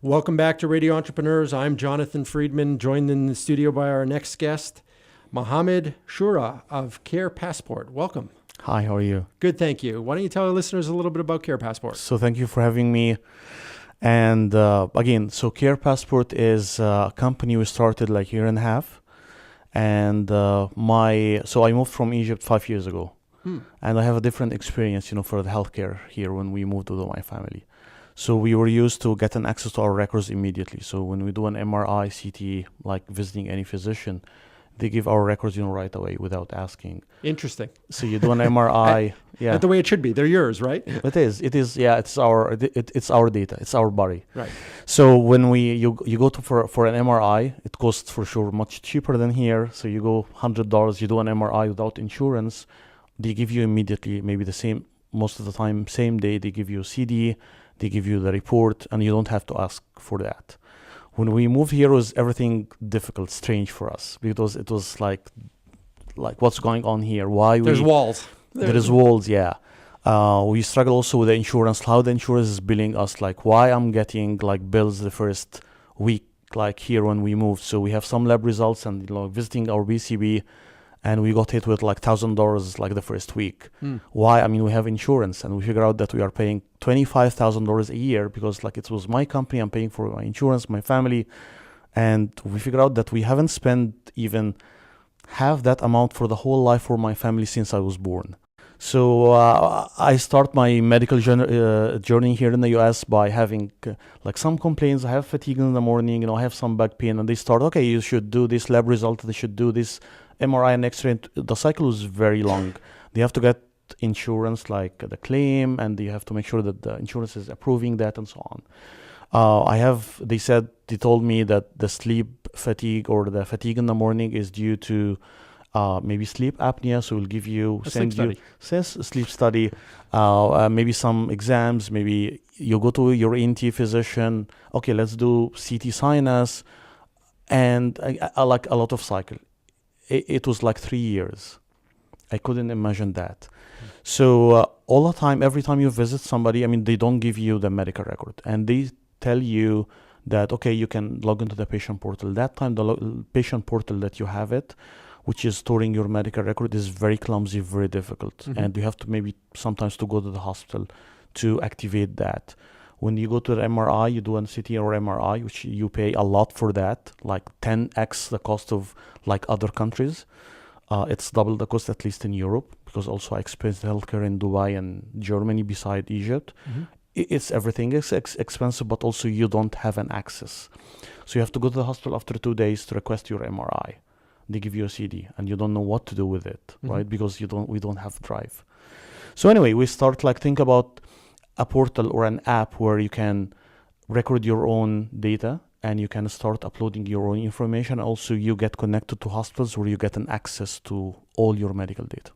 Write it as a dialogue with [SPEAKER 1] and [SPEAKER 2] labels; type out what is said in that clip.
[SPEAKER 1] Welcome back to Radio Entrepreneurs. I'm Jonathan Friedman, joined in the studio by our next guest, Mohamed Shoura of Care Passport. Welcome.
[SPEAKER 2] Hi, how are you?
[SPEAKER 1] Good, thank you. Why don't you tell our listeners a little bit about Care Passport?
[SPEAKER 2] So thank you for having me. And again, so Care Passport is a company we started like a year and a half. And so I moved from Egypt 5 years ago. And I have a different experience, for the healthcare here when we moved with my family. So we were used to getting access to our records immediately. So when we do an MRI, CT, like visiting any physician, they give our records, right away without asking.
[SPEAKER 1] Interesting.
[SPEAKER 2] So you do an MRI, yeah.
[SPEAKER 1] But the way it should be, they're yours, right?
[SPEAKER 2] It is, yeah. It's our data, it's our body.
[SPEAKER 1] Right.
[SPEAKER 2] So when you go for an MRI, it costs for sure much cheaper than here. So you go $100, you do an MRI without insurance, they give you immediately, maybe the same, most of the time, same day, they give you a CD, they give you the report, and you don't have to ask for that. When we moved here, was everything difficult, strange for us, because it was like what's going on here? Why
[SPEAKER 1] there's walls?
[SPEAKER 2] There is walls, yeah. We struggle also with the insurance, how the insurance is billing us, like why I'm getting like bills the first week, like here when we moved. So we have some lab results and visiting our BCB, and we got hit with like $1,000 like the first week. Why? I mean, we have insurance, and we figure out that we are paying $25,000 a year because like it was my company, I'm paying for my insurance, my family, and we figure out that we haven't spent even half that amount for the whole life for my family since I was born. So I start my medical journey here in the US by having like some complaints. I have fatigue in the morning, I have some back pain, and they start, okay, you should do this lab result, they should do this MRI and X-ray. The cycle is very long. They have to get insurance, like the claim, and they have to make sure that the insurance is approving that and so on. They told me that the sleep fatigue or the fatigue in the morning is due to maybe sleep apnea. So we'll give you, sleep study, maybe some exams, maybe you go to your ENT physician. Okay, let's do CT sinus, and I like a lot of cycle. It was like 3 years. I couldn't imagine that. So all the time, every time you visit somebody, I mean, they don't give you the medical record, and they tell you that, okay, you can log into the patient portal. That time, the patient portal that you have it, which is storing your medical record, is very clumsy, very difficult. And you have to maybe sometimes to go to the hospital to activate that. When you go to the MRI, you do a CT or MRI, which you pay a lot for that, like 10x the cost of like other countries. It's double the cost, at least in Europe, because also I experienced healthcare in Dubai and Germany beside Egypt. It's everything is expensive, but also you don't have an access. So you have to go to the hospital after 2 days to request your MRI. They give you a CD, and you don't know what to do with it, right? Because we don't have drive. So anyway, we start think about a portal or an app where you can record your own data and you can start uploading your own information. Also, you get connected to hospitals where you get an access to all your medical data.